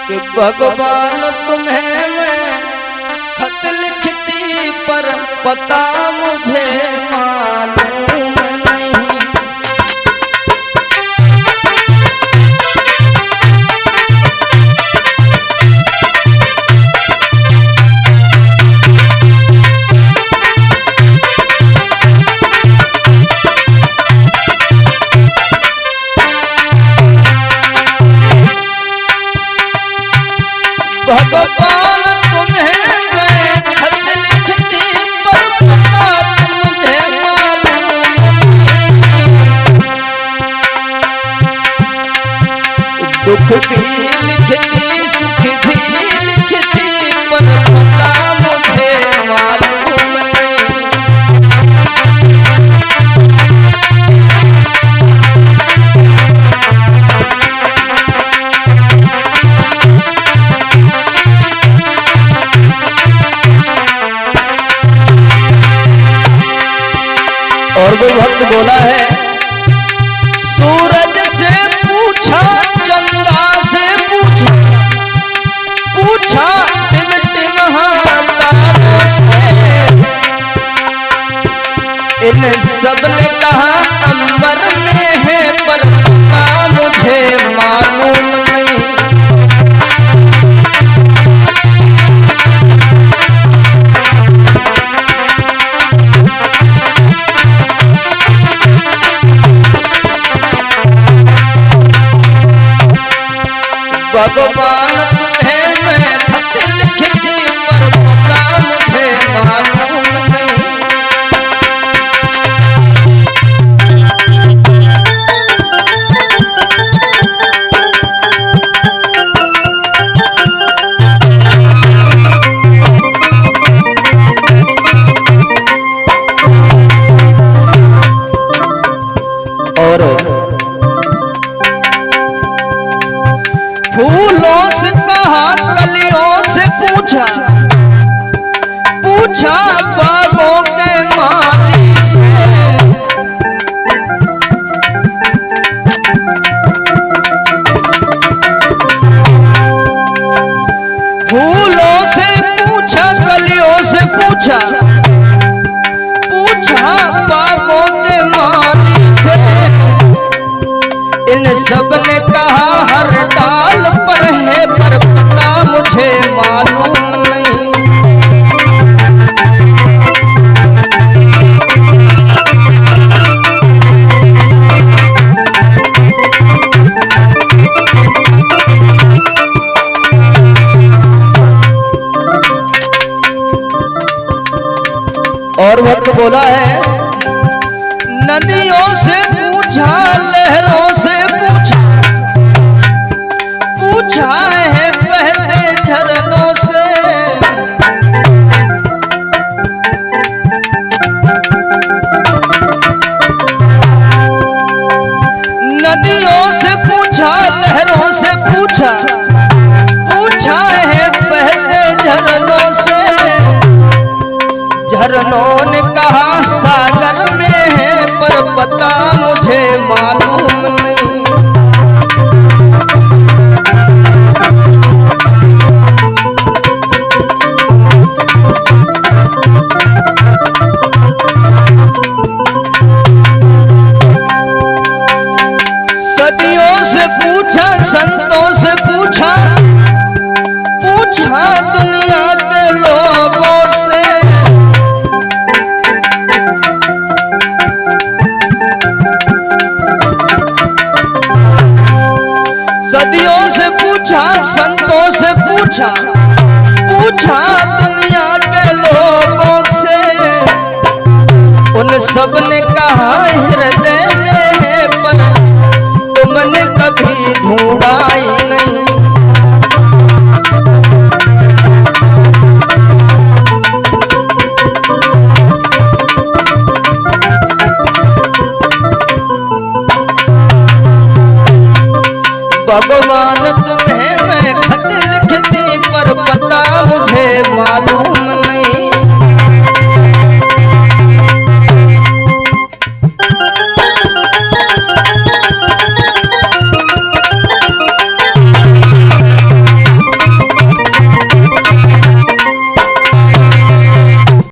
कि भगवान तुम्हें मैं खत लिखती पर पता मुझे मालूम नहीं। भगवान तुम्हें मैं खत लिखती पर पता मुझे मालूम नहीं। दुख भी लिखती सुख भी लिखती पर पता मुझे मालूम नहीं। और वो भक्त बोला है, सूरज से पूछा चंदा से पूछा, पूछा टिम तारों से, इन सब ने कहा अंबर में है पर पता मुझे मालूम नहीं। भगवान तुम्हें मैं खत लिखती पर पता मुझे मालूम नहीं। और फूलों से कहा कलियों से पूछा, पूछा बागों के माली से, फूलों से पूछा कलियों से पूछा, पूछा बागों के माली से, इन सब ने कहा हर डाल पर है पर पता मुझे मालूम नहीं। और वक्त बोला है, नदियों से पूछा लहरों से पूछा, पूछा है बहते झरनों से, नदियों से पूछा लहरों से पूछा, पूछा है बहते झरनों से, झरनों ने कहा सागर में है पर पता मुझे मालूम नहीं। सदियों से पूछा संतों से पूछा, पूछा दुनिया के लोगों से, सदियों से पूछा संतों से पूछा, पूछा दुनिया के लोगों से, उन सब ने कहा हृदय में है पर तुमने कभी ढूंढा ही नहीं।